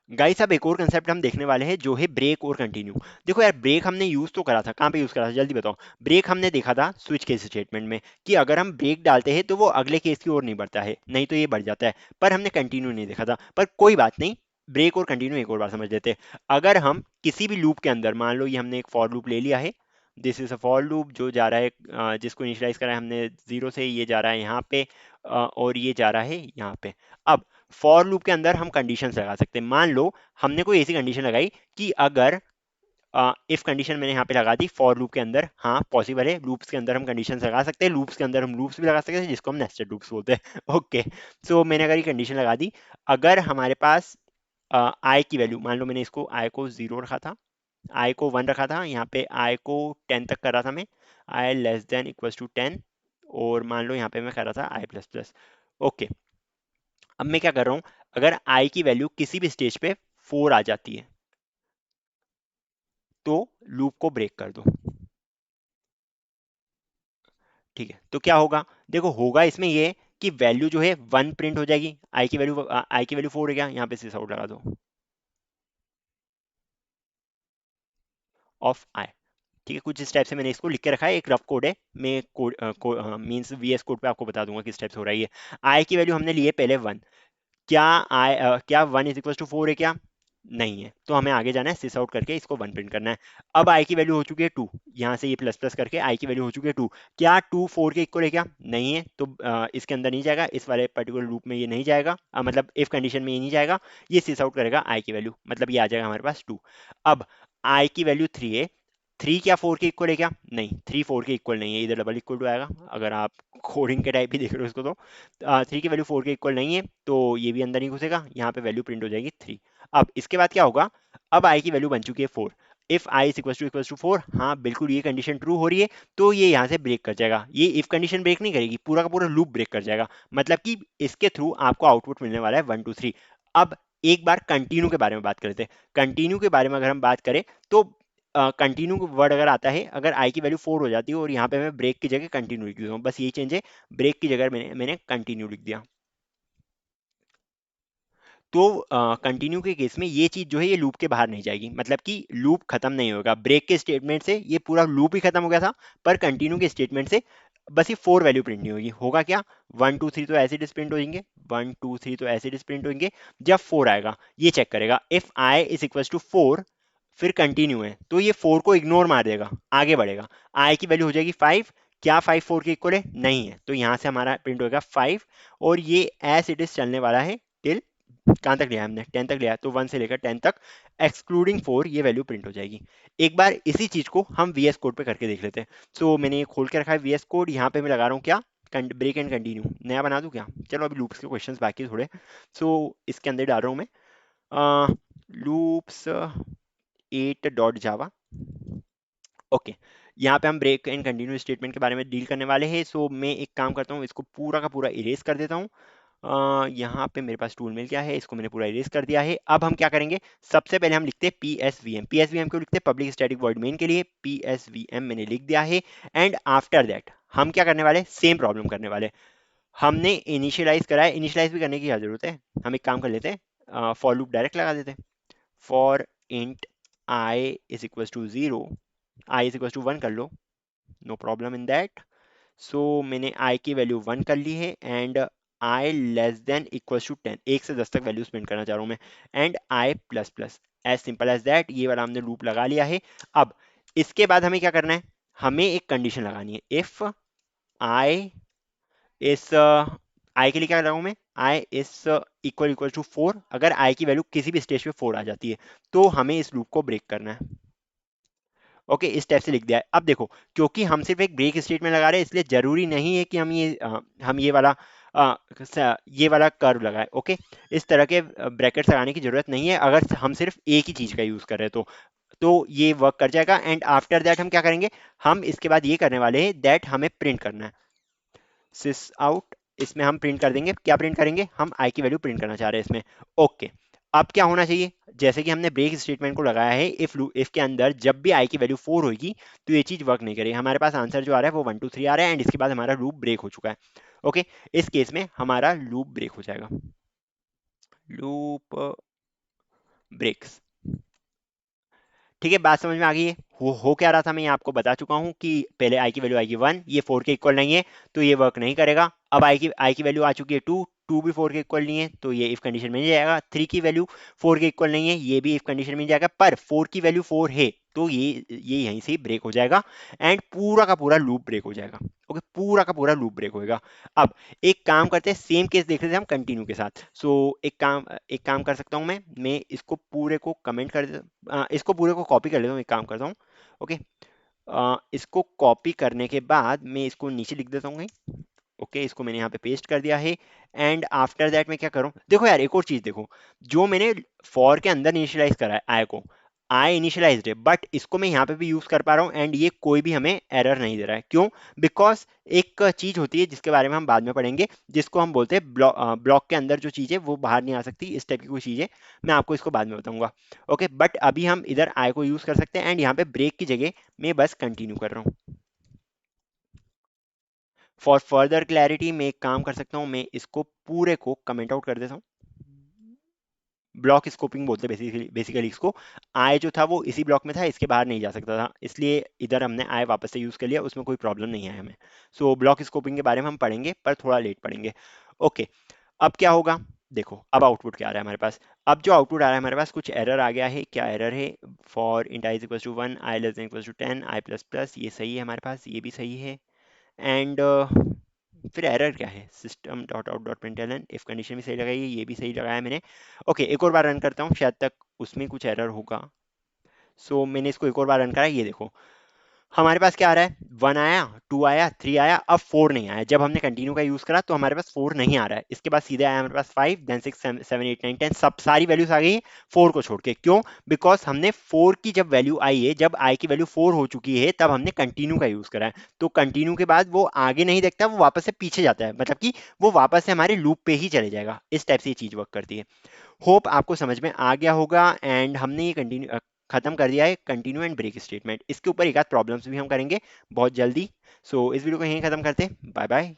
Guys अब एक और कंसेप्ट हम देखने वाले हैं जो है ब्रेक और कंटिन्यू। देखो यार, ब्रेक हमने यूज तो करा था, कहाँ पे यूज करा था जल्दी बताओ। ब्रेक हमने देखा था स्विच केस स्टेटमेंट में कि अगर हम ब्रेक डालते हैं तो वो अगले केस की ओर नहीं बढ़ता है, नहीं तो ये बढ़ जाता है। पर हमने कंटिन्यू नहीं देखा था, पर कोई बात नहीं। ब्रेक और कंटिन्यू एक और बार समझ लेते हैं। अगर हम किसी भी लूप के अंदर, मान लो ये हमने एक फॉर लूप ले लिया है, this is a for loop जो जा रहा है जिसको इनिशियलाइज करा है हमने जीरो से, ये जा रहा है यहाँ पे और ये जा रहा है यहाँ पे। अब फॉर लूप के अंदर हम कंडीशंस लगा सकते हैं। मान लो हमने कोई ऐसी कंडीशन लगाई कि अगर इफ कंडीशन मैंने यहाँ पे लगा दी फॉर लूप के अंदर, हाँ पॉसिबल है, लूप्स के अंदर हम कंडीशंस लगा सकते हैं, लूप्स के अंदर हम लूप्स भी लगा सकते हैं जिसको हम नेस्टेड लूप्स बोलते हैं। ओके, सो मैंने अगर ये कंडीशन लगा दी, अगर हमारे पास आई की वैल्यू, मान लो मैंने इसको आई को 0 रखा था, आई को 1 रखा था, यहाँ पे आई को 10 तक कर रहा था मैं, आई लेस देन इक्वल्स टू 10, और मान लो यहाँ पे मैं कर रहा था आई प्लस प्लस। ओके, अब मैं क्या कर रहा हूँ, अगर आई की वैल्यू किसी भी स्टेज पे 4 आ जाती है तो लूप को ब्रेक कर दो। ठीक है, तो क्या होगा, देखो होगा इसमें ये कि वैल्यू जो है 1 प्रिंट हो जाएगी, आई की वैल्यू 4 है क्या, यहाँ पे सिस आउट लगा दो ऑफ आई। ठीक है, कुछ इस टाइप से मैंने इसको लिख के रखा है, एक रफ कोड है, मैं कोड मीन्स वीएस कोड पे आपको बता दूंगा किस टाइप से हो रहा है ये। आई की वैल्यू हमने ली है पहले 1, क्या क्या 1 इज इक्वल टू 4 है क्या, नहीं है, तो हमें आगे जाना है, सिस आउट करके इसको 1 प्रिंट करना है। अब आई की वैल्यू हो चुकी है 2, यहाँ से ये प्लस प्लस करके आई की वैल्यू हो चुकी है 2, क्या 2 4 के इक्वल है क्या, नहीं है, तो इसके अंदर नहीं जाएगा, इस वाले पर्टिकुलर लूप में ये नहीं जाएगा, मतलब इफ कंडीशन में ये नहीं जाएगा, ये सिस आउट करेगा आई की वैल्यू, मतलब ये आ जाएगा हमारे पास 2। अब आई की वैल्यू 3 है, 3 क्या 4 के इक्वल है क्या, नहीं, 3 4 के इक्वल नहीं है, इधर डबल इक्वल टू आएगा, अगर आप कोडिंग के टाइप ही देख रहे हो इसको तो। 3 की वैल्यू 4 के इक्वल नहीं है, तो ये भी अंदर नहीं घुसेगा, यहाँ पे वैल्यू प्रिंट हो जाएगी 3। अब इसके बाद क्या होगा, अब आई की वैल्यू बन चुकी है 4, if I is equal to 4, हाँ बिल्कुल ये कंडीशन ट्रू हो रही है, तो ये यहाँ से ब्रेक कर जाएगा, ये इफ कंडीशन ब्रेक नहीं करेगी, पूरा का पूरा लूप ब्रेक कर जाएगा, मतलब कि इसके थ्रू आपको आउटपुट मिलने वाला है 1 2 3। अब एक बार कंटिन्यू के बारे में बात करते हैं। कंटिन्यू के बारे में अगर हम बात करें तो कंटिन्यू वर्ड अगर आता है, अगर आई की वैल्यू 4 हो जाती है और यहाँ पे मैं ब्रेक की जगह कंटिन्यू लिख देता हूँ, बस यही चेंज है, ब्रेक की जगह मैंने कंटिन्यू लिख दिया। तो कंटिन्यू के केस में ये चीज जो है ये लूप के बाहर नहीं जाएगी, मतलब कि लूप खत्म नहीं होगा, ब्रेक के स्टेटमेंट से ये पूरा लूप ही खत्म हो गया था, पर कंटिन्यू के स्टेटमेंट से बस ये 4 वैल्यू प्रिंट नहीं होगी, होगा क्या, 1 2 3 तो ऐसे डिस्प्रिंट हो जाएंगे, 1 2 3 तो ऐसे डिस्प्रिंट होंगे, जब 4 आएगा ये चेक करेगा, if I is equal to 4, फिर कंटिन्यू है तो ये 4 को इग्नोर मार देगा, आगे बढ़ेगा, आई की वैल्यू हो जाएगी 5, क्या 5 4 के इक्वल है, नहीं है, तो यहां से हमारा प्रिंट होगा 5, और ये एज इट इज चलने वाला है टिल, कहाँ तक लिया है हमने, 10 तक लिया है, तो 1 से लेकर 10 तक एक्सक्लूडिंग 4 ये वैल्यू प्रिंट हो जाएगी। एक बार इसी चीज को हम वीएस कोड पे करके देख लेते हैं। सो मैंने ये खोल के रखा है वीएस कोड, यहाँ पे मैं लगा रहा हूँ क्या, ब्रेक एंड कंटिन्यू नया बना दूं क्या, चलो अभी लूप्स के क्वेश्चंस बाकी हैं थोड़े। सो इसके अंदर डाल रहा हूँ मैं लूप्स 8 डॉट जावा। ओके, यहाँ पे हम ब्रेक एंड कंटिन्यू स्टेटमेंट के बारे में डील करने वाले हैं, सो मैं एक काम करता हूँ, इसको पूरा का पूरा इरेज कर देता हूँ। यहाँ पे मेरे पास टूल मिल गया है, इसको मैंने पूरा इरेज कर दिया है। अब हम क्या करेंगे, सबसे पहले हम लिखते हैं P S V M, P S V M क्यों लिखते हैं, पब्लिक स्टैटिक वॉइड मेन के लिए पी एस वी एम मैंने लिख दिया है। एंड आफ्टर दैट हम क्या करने वाले, सेम प्रॉब्लम करने वाले, हमने इनिशियलाइज करा है, इनिशियलाइज भी करने की क्या जरूरत है, हम एक काम कर लेते हैं, फॉर लूप डायरेक्ट लगा देते हैं, for int i is equal to 0, i is equal to 1 कर लो, no problem in that. So मैंने आई की वैल्यू 1 कर ली है, and i less than equal to 10, 1 से 10 तक वैल्यूज प्रिंट करना चाह रहा हूँ मैं, and i plus plus, as simple as that, ये वाला हमने लूप लगा लिया है। अब इसके बाद हमें क्या करना है, हमें एक कंडीशन लगानी है, इफ आई इस आई के लिए क्या लगाऊं मैं, आई इस इक्वल इक्वल टू 4, अगर आई की वैल्यू किसी भी स्टेज पे 4 आ जाती है तो हमें इस लूप को ब्रेक करना है। ओके, इस टाइप से लिख दिया है। अब देखो, क्योंकि हम सिर्फ एक ब्रेक स्टेटमेंट लगा रहे हैं, इसलिए जरूरी नहीं है कि हम ये वाला कर्व लगाए। ओके, इस तरह के ब्रैकेट्स लगाने की जरूरत नहीं है, अगर हम सिर्फ एक ही चीज का यूज कर रहे हैं तो ये वर्क कर जाएगा। एंड आफ्टर दैट हम क्या करेंगे, हम इसके बाद ये करने वाले हैं, दैट हमें प्रिंट करना है सिस आउट, इसमें हम प्रिंट कर देंगे, क्या प्रिंट करेंगे, हम आई की वैल्यू प्रिंट करना चाह रहे हैं इसमें। ओके, अब क्या होना चाहिए, जैसे कि हमने ब्रेक स्टेटमेंट को लगाया है, इफ के अंदर जब भी आई की वैल्यू 4 होगी तो ये चीज वर्क नहीं करेगी, हमारे पास आंसर जो आ रहा है वो 1 2 3 आ रहा है, एंड इसके बाद हमारा लूप ब्रेक हो चुका है। ओके, इस केस में हमारा लूप ब्रेक हो जाएगा, लूप ब्रेक्स। ठीक है, बात समझ में आ गई है। हो क्या रहा था, मैं ये आपको बता चुका हूँ कि पहले आई की वैल्यू आएगी 1, ये 4 के इक्वल नहीं है तो ये वर्क नहीं करेगा। अब आई की वैल्यू आ चुकी है 2, 2 भी 4 के इक्वल नहीं है तो ये इफ कंडीशन में नहीं जाएगा। 3 की वैल्यू 4 के इक्वल नहीं है, ये भी इफ कंडीशन में नहीं जाएगा। पर 4 की वैल्यू 4 है तो ये यहीं से ही ब्रेक हो जाएगा एंड पूरा का पूरा लूप ब्रेक हो जाएगा। ओके, पूरा का पूरा लूप ब्रेक होएगा। अब एक काम करते हैं, सेम केस देख रहे थे हम कंटिन्यू के साथ। सो एक काम कर सकता हूँ, मैं इसको पूरे को कमेंट कर इसको पूरे को कॉपी कर लेता हूँ। एक काम करता हूँ, ओके, इसको कॉपी करने के बाद मैं इसको नीचे लिख देता हूँ कहीं। ओके, इसको मैंने यहाँ पे पेस्ट कर दिया है। एंड आफ्टर दैट मैं क्या करूँ, देखो यार एक और चीज देखो, जो मैंने फॉर के अंदर इनिशियलाइज करा है आई को, आई इनिशियलाइज्ड है, बट इसको मैं यहाँ पे भी यूज कर पा रहा हूँ एंड ये कोई भी हमें एरर नहीं दे रहा है। क्यों? बिकॉज एक चीज होती है जिसके बारे में हम बाद में पढ़ेंगे, जिसको हम बोलते हैं ब्लॉक के अंदर जो चीज है वो बाहर नहीं आ सकती, इस टाइप की कोई चीज है। मैं आपको इसको बाद में बताऊंगा। ओके, बट अभी हम इधर आई को यूज कर सकते हैं एंड यहाँ पे ब्रेक की जगह मैं बस कंटिन्यू कर रहा हूँ। फॉर फर्दर क्लैरिटी मैं एक काम कर सकता हूँ, मैं इसको पूरे को कमेंट आउट कर देता हूँ। ब्लॉक स्कोपिंग बोलते हैं बेसिकली इसको। आई जो था वो इसी ब्लॉक में था, इसके बाहर नहीं जा सकता था, इसलिए इधर हमने आई वापस से यूज कर लिया, उसमें कोई प्रॉब्लम नहीं है हमें। सो ब्लॉक स्कोपिंग के बारे में हम पढ़ेंगे पर थोड़ा लेट पढ़ेंगे। ओके, अब क्या होगा, देखो अब आउटपुट क्या आ रहा है हमारे पास। अब जो आउटपुट आ रहा है हमारे पास, कुछ एरर आ गया है। क्या एरर है? For int i equal to 1, i less than equal to 10, i plus plus, ये सही है हमारे पास, ये भी सही है। एंड फिर एरर क्या है, system dot out dot println, if condition भी सही लगाई है, ये भी सही लगाया मैंने। ओके, एक और बार रन करता हूँ, शायद तक उसमें कुछ एरर होगा। सो मैंने इसको एक और बार रन करा, ये देखो हमारे पास क्या आ रहा है, 1 आया, 2 आया, 3 आया, अब 4 नहीं आया। जब हमने कंटिन्यू का यूज करा तो हमारे पास 4 नहीं आ रहा है। इसके बाद सीधे आया हमारे पास 5, देन 6, 7, 8, 9, 10, सब सारी वैल्यूज आ गई 4 को छोड़ के। क्यों? बिकॉज हमने 4 की जब वैल्यू आई है, जब आई की वैल्यू 4 हो चुकी है, तब हमने कंटिन्यू का यूज करा है। तो कंटिन्यू के बाद वो आगे नहीं देखता, वो वापस से पीछे जाता है, मतलब कि वो वापस से हमारे लूप पे ही चले जाएगा। इस टाइप से ये चीज वर्क करती है। होप आपको समझ में आ गया होगा। एंड हमने ये कंटिन्यू खत्म कर दिया है कंटिन्यू एंड ब्रेक स्टेटमेंट। इसके ऊपर एक आध प्रॉब्लम्स भी हम करेंगे बहुत जल्दी। सो इस वीडियो को यहीं खत्म करते हैं। Bye bye.